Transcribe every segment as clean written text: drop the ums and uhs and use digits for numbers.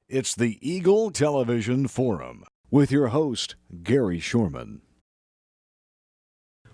It's the Eagle Television Forum with your host, Gary Shorman.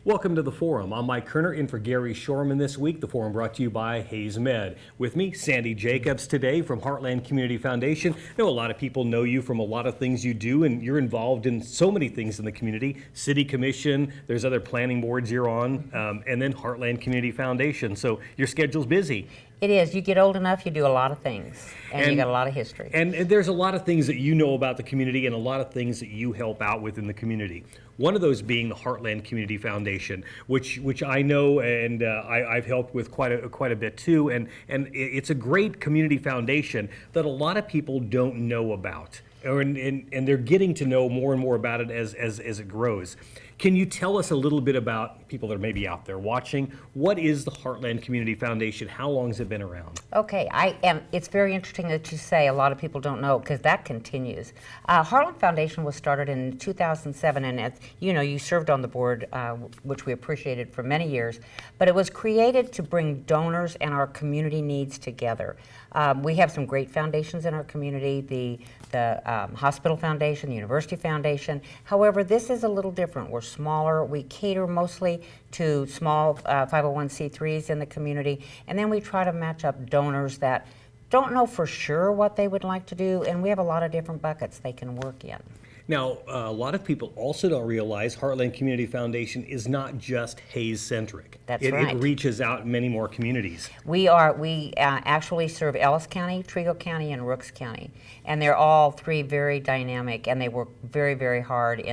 Welcome to the Forum. I'm Mike Kerner in for Gary Shorman this week. The Forum brought to you by Hayes Med. With me, Sandy Jacobs today from Heartland Community Foundation. I know a lot of people know you from a lot of things you do, and you're involved in so many things in the community. City Commission, there's other planning boards you're on, and then Heartland Community Foundation. So your schedule's busy. It is. You get old enough, you do a lot of things, and you got a lot of history. And there's a lot of things that you know about the community and a lot of things that you help out with in the community. One of those being the Heartland Community Foundation, which I know and I've helped with quite a bit too. And it's a great community foundation that a lot of people don't know about. And they're getting to know more and more about it as it grows. Can you tell us a little bit about people that are maybe out there watching? What is the Heartland Community Foundation? How long has it been around? Okay, it's very interesting that you say a lot of people don't know, because that continues. Heartland Foundation was started in 2007, and as you know, you served on the board, which we appreciated for many years. But it was created to bring donors and our community needs together. We have some great foundations in our community, the Hospital Foundation, the University Foundation. However, this is a little different. We're smaller. We cater mostly to small 501c3s in the community, and then we try to match up donors that don't know for sure what they would like to do, and we have a lot of different buckets they can work in. Now, a lot of people also don't realize Heartland Community Foundation is not just Hayes-centric. That's right. It reaches out in many more communities. We actually serve Ellis County, Trigo County, and Rooks County, and they're all three very dynamic, and they work very, very hard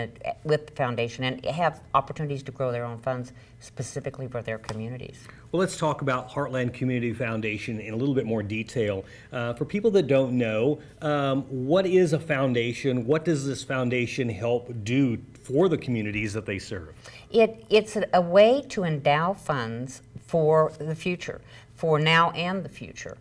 with the foundation and have opportunities to grow their own funds specifically for their communities. Well, let's talk about Heartland Community Foundation in a little bit more detail. For people that don't know, what is a foundation? What does this foundation help do for the communities that they serve? It's a way to endow funds for the future, for now and the future.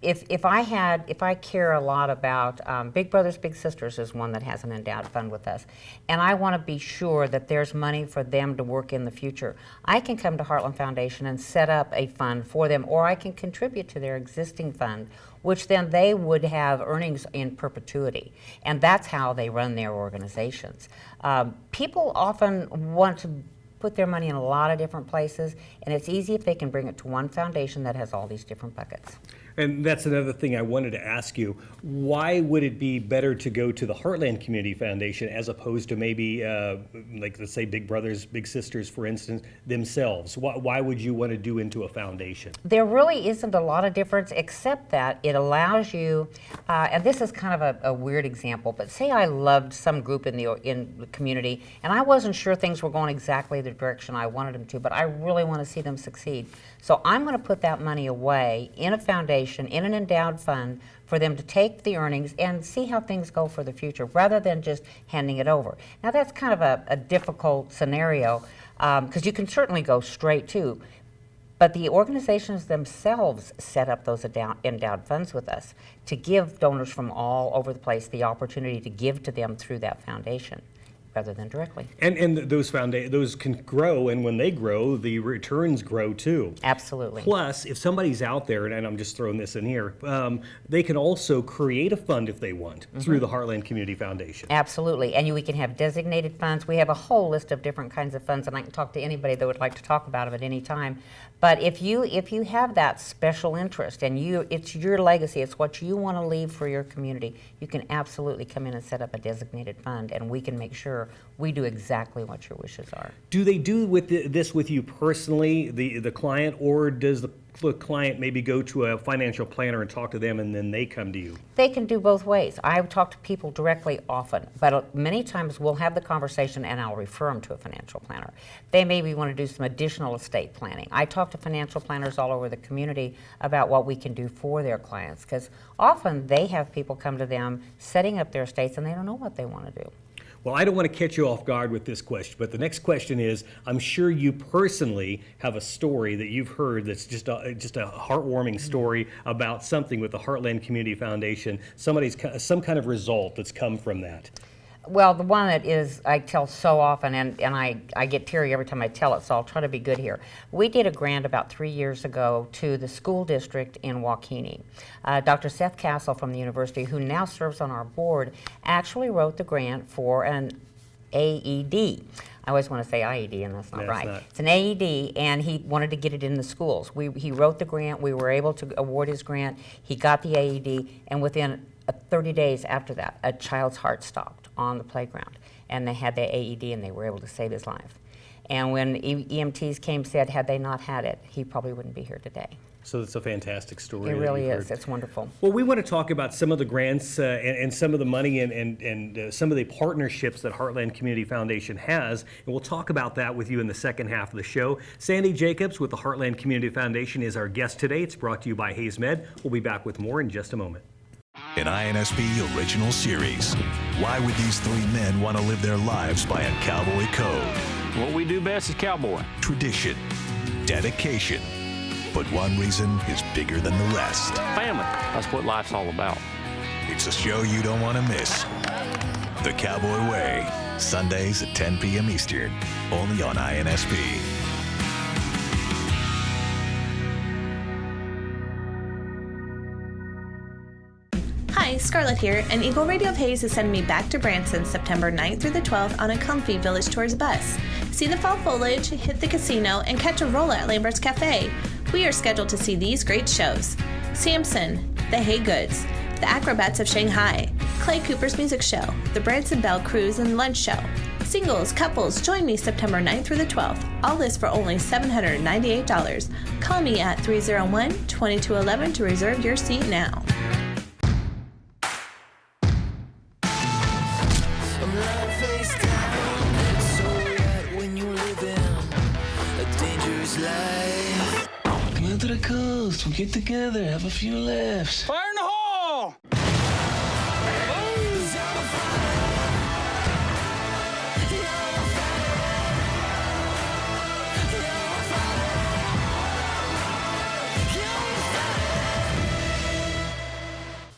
If I care a lot about Big Brothers Big Sisters is one that has an endowed fund with us, and I want to be sure that there's money for them to work in the future, I can come to Heartland Foundation and set up a fund for them, or I can contribute to their existing fund, which then they would have earnings in perpetuity, and that's how they run their organizations. People often want to put their money in a lot of different places, and it's easy if they can bring it to one foundation that has all these different buckets. And that's another thing I wanted to ask you. Why would it be better to go to the Heartland Community Foundation as opposed to maybe, like let's say Big Brothers, Big Sisters, for instance, themselves? Why would you want to do into a foundation? There really isn't a lot of difference, except that it allows you, and this is kind of a weird example, but say I loved some group in the community, and I wasn't sure things were going exactly the direction I wanted them to, but I really want to see them succeed. So I'm going to put that money away in a foundation, in an endowed fund, for them to take the earnings and see how things go for the future, rather than just handing it over. Now that's kind of a difficult scenario, because you can certainly go straight to, but the organizations themselves set up those endowed funds with us to give donors from all over the place the opportunity to give to them through that foundation, rather than directly. And those can grow, and when they grow, the returns grow too. Absolutely. Plus, if somebody's out there, and I'm just throwing this in here, they can also create a fund if they want through the Heartland Community Foundation. Absolutely, and we can have designated funds. We have a whole list of different kinds of funds, and I can talk to anybody that would like to talk about it at any time. But if you have that special interest, and it's your legacy, it's what you want to leave for your community, you can absolutely come in and set up a designated fund, and we can make sure we do exactly what your wishes are. Do they do this with you personally, the client, or does the client maybe go to a financial planner and talk to them and then they come to you? They can do both ways. I talk to people directly often, but many times we'll have the conversation and I'll refer them to a financial planner. They maybe want to do some additional estate planning. I talk to financial planners all over the community about what we can do for their clients, because often they have people come to them setting up their estates and they don't know what they want to do. Well, I don't want to catch you off guard with this question, but the next question is, I'm sure you personally have a story that you've heard that's just a heartwarming story about something with the Heartland Community Foundation, some kind of result that's come from that. Well, the one that is I tell so often, and I get teary every time I tell it, so I'll try to be good here. We did a grant about 3 years ago to the school district in Waukegan. Dr. Seth Castle from the university, who now serves on our board, actually wrote the grant for an AED. I always want to say IED, and that's not That's right. not. It's an AED, and he wanted to get it in the schools. He wrote the grant. We were able to award his grant. He got the AED, and within 30 days after that, a child's heart stopped on the playground, and they had the AED, and they were able to save his life. And when EMTs came, said had they not had it, he probably wouldn't be here today. So it's a fantastic story. It that really you've is. heard. It's wonderful. Well, we want to talk about some of the grants and some of the money and some of the partnerships that Heartland Community Foundation has, and we'll talk about that with you in the second half of the show. Sandy Jacobs with the Heartland Community Foundation is our guest today. It's brought to you by Hayes Med. We'll be back with more in just a moment. An INSP original series. Why would these three men want to live their lives by a cowboy code? What we do best is cowboy. Tradition, dedication. But one reason is bigger than the rest. Family. That's what life's all about. It's a show you don't want to miss. The Cowboy Way. Sundays at 10 p.m. Eastern. Only on INSP. Hi, Scarlett here, and Eagle Radio of Hayes is sending me back to Branson September 9th through the 12th on a comfy Village Tours bus. See the fall foliage, hit the casino, and catch a roll at Lambert's Cafe. We are scheduled to see these great shows: Samson, The Hay Goods, The Acrobats of Shanghai, Clay Cooper's Music Show, The Branson Bell Cruise and Lunch Show. Singles, couples, join me September 9th through the 12th. All this for only $798. Call me at 301-2211 to reserve your seat now. Come out to the coast, we'll get together, have a few laughs. Fire in the hole!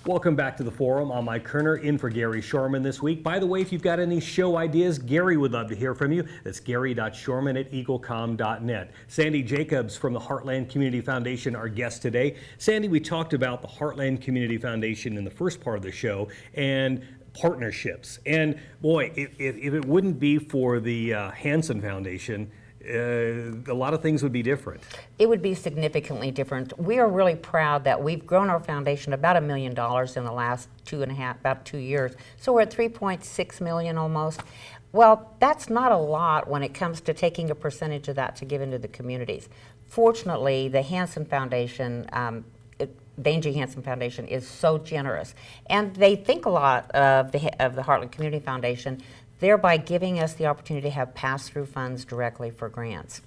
Welcome back to the forum. I'm Mike Kerner, in for Gary Shorman this week. By the way, if you've got any show ideas, Gary would love to hear from you. That's gary.shorman@eaglecom.net. Sandy Jacobs from the Heartland Community Foundation, our guest today. Sandy, we talked about the Heartland Community Foundation in the first part of the show and partnerships. And boy, if it wouldn't be for the Hansen Foundation, a lot of things would be different. It would be significantly different. We are really proud that we've grown our foundation about $1 million in the last about 2 years. So we're at 3.6 million almost. Well, that's not a lot when it comes to taking a percentage of that to give into the communities. Fortunately, the Hansen Foundation, Dane G. Hansen Foundation, is so generous, and they think a lot of the Heartland Community Foundation, thereby giving us the opportunity to have pass-through funds directly for grants.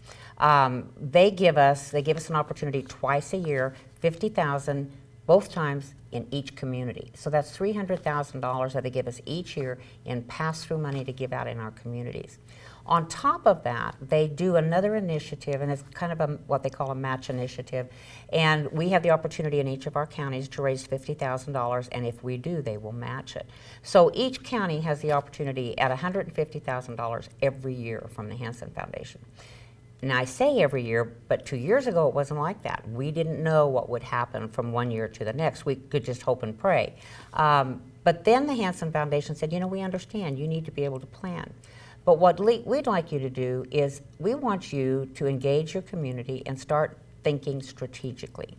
They give us an opportunity twice a year, $50,000, both times in each community. So that's $300,000 that they give us each year in pass-through money to give out in our communities. On top of that, they do another initiative, and it's kind of what they call a match initiative. And we have the opportunity in each of our counties to raise $50,000, and if we do, they will match it. So each county has the opportunity at $150,000 every year from the Hansen Foundation. And I say every year, but 2 years ago it wasn't like that. We didn't know what would happen from one year to the next. We could just hope and pray. But then the Hansen Foundation said, we understand, you need to be able to plan. But what we'd like you to do is we want you to engage your community and start thinking strategically.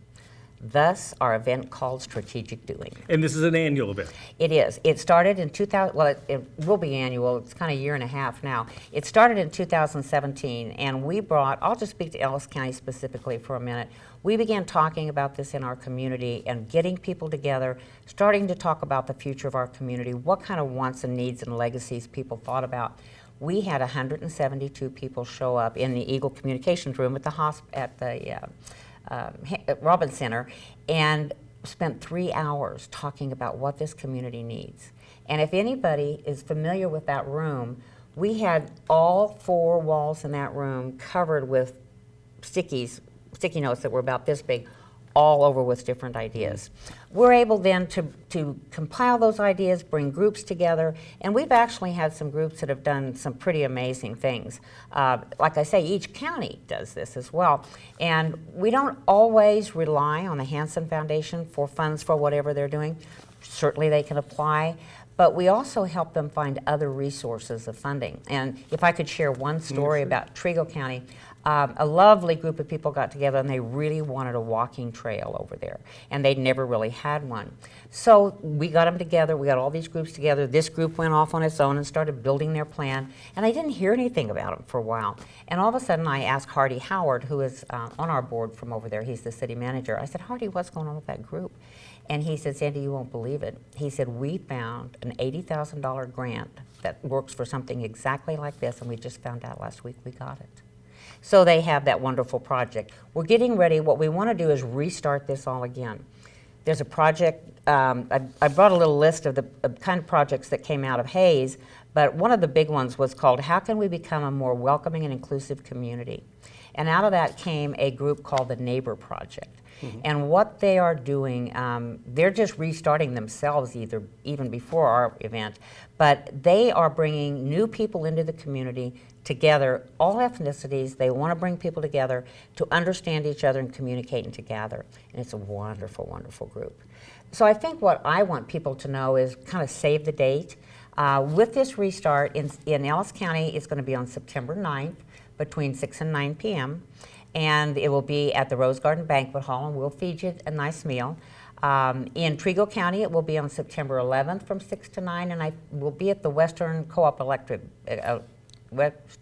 Thus, our event called Strategic Doing. And this is an annual event. It is. It started in 2000, well, it will be annual. It's kind of a year and a half now. It started in 2017, and we brought, I'll just speak to Ellis County specifically for a minute. We began talking about this in our community and getting people together, starting to talk about the future of our community, what kind of wants and needs and legacies people thought about. We had 172 people show up in the Eagle Communications Room at the Robbins Center, and spent 3 hours talking about what this community needs. And if anybody is familiar with that room, we had all 4 walls in that room covered with sticky notes that were about this big, all over with different ideas. We're able then to compile those ideas, bring groups together, and we've actually had some groups that have done some pretty amazing things. Like I say, each county does this as well. And we don't always rely on the Hanson Foundation for funds for whatever they're doing. Certainly they can apply, but we also help them find other resources of funding. And if I could share one story about Trigo County, a lovely group of people got together and they really wanted a walking trail over there, and they'd never really had one. So we got them together, we got all these groups together. This group went off on its own and started building their plan, and I didn't hear anything about them for a while. And all of a sudden I asked Hardy Howard, who is on our board from over there, he's the city manager. I said, Hardy, what's going on with that group? And he said, Sandy, you won't believe it. He said, we found an $80,000 grant that works for something exactly like this, and we just found out last week we got it. So they have that wonderful project. We're getting ready. What we want to do is restart this all again. There's a project, I brought a little list of the kind of projects that came out of Hayes, but one of the big ones was called How Can We Become a More Welcoming and Inclusive Community? And out of that came a group called the Neighbor Project. And what they are doing, they're just restarting themselves even before our event, but they are bringing new people into the community together, all ethnicities. They want to bring people together to understand each other and communicate and to gather. And it's a wonderful, wonderful group. So I think what I want people to know is kind of save the date. With this restart in Ellis County, it's going to be on September 9th between 6 and 9 p.m. And it will be at the Rose Garden Banquet Hall, and we'll feed you a nice meal. In Trigo County, it will be on September 11th from 6 to 9, and I will be at the Western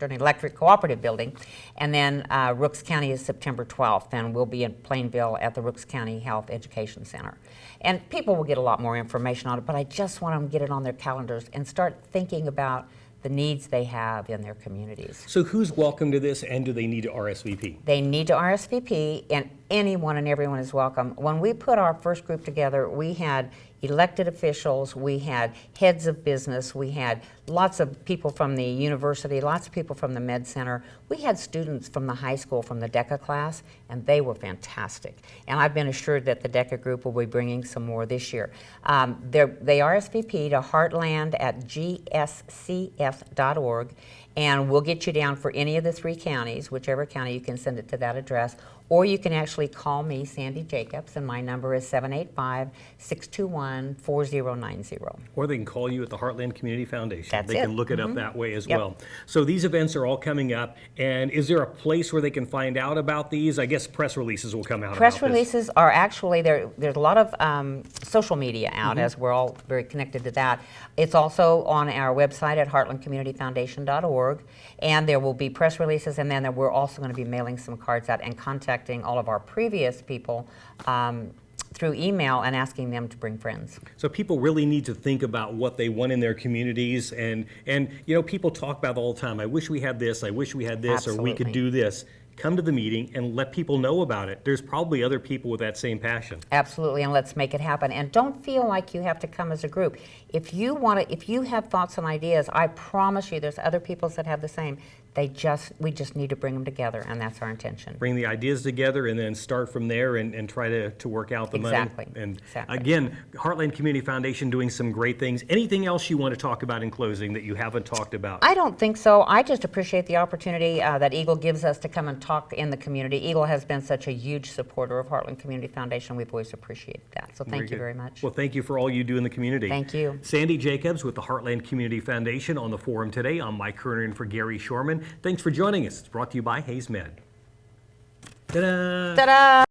Electric Cooperative Building. And then Rooks County is September 12th, and we'll be in Plainville at the Rooks County Health Education Center. And people will get a lot more information on it, but I just want them to get it on their calendars and start thinking about the needs they have in their communities. So who's welcome to this, and do they need to RSVP? They need to RSVP, and anyone and everyone is welcome. When we put our first group together, we had elected officials, we had heads of business, we had lots of people from the university, lots of people from the Med Center. We had students from the high school, from the DECA class, and they were fantastic. And I've been assured that the DECA group will be bringing some more this year. They RSVP to heartland@gscf.org, and we'll get you down for any of the 3 counties, whichever county. You can send it to that address, or you can actually call me, Sandy Jacobs, and my number is 785-621-4090. Or they can call you at the Heartland Community Foundation. That's They it. can look it up that way as Yep. well. So these events are all coming up, and is there a place where they can find out about these? I guess press releases will come out Press about this. releases are actually, there's a lot of social media out, as we're all very connected to that. It's also on our website at heartlandcommunityfoundation.org, and there will be press releases, and then we're also going to be mailing some cards out and contacting all of our previous people through email and asking them to bring friends. So people really need to think about what they want in their communities, and you know, people talk about it all the time. I wish we had this, I wish we had this, or we could Absolutely. do this. Come to the meeting and let people know about it. There's probably other people with that same passion. Absolutely, and let's make it happen. And don't feel like you have to come as a group. If you have thoughts and ideas, I promise you there's other people that have the same. We just need to bring them together, and that's our intention. Bring the ideas together and then start from there and try to work out the money. Exactly. And Exactly. again, Heartland Community Foundation doing some great things. Anything else you want to talk about in closing that you haven't talked about? I don't think so. I just appreciate the opportunity that Eagle gives us to come and talk in the community. Eagle has been such a huge supporter of Heartland Community Foundation. We've always appreciated that. So thank you good. very much. Well, thank you for all you do in the community. Thank you. Sandy Jacobs with the Heartland Community Foundation on the forum today. I'm Mike Kerner in for Gary Shorman. Thanks for joining us. It's brought to you by Hayes Med. Ta-da! Ta-da!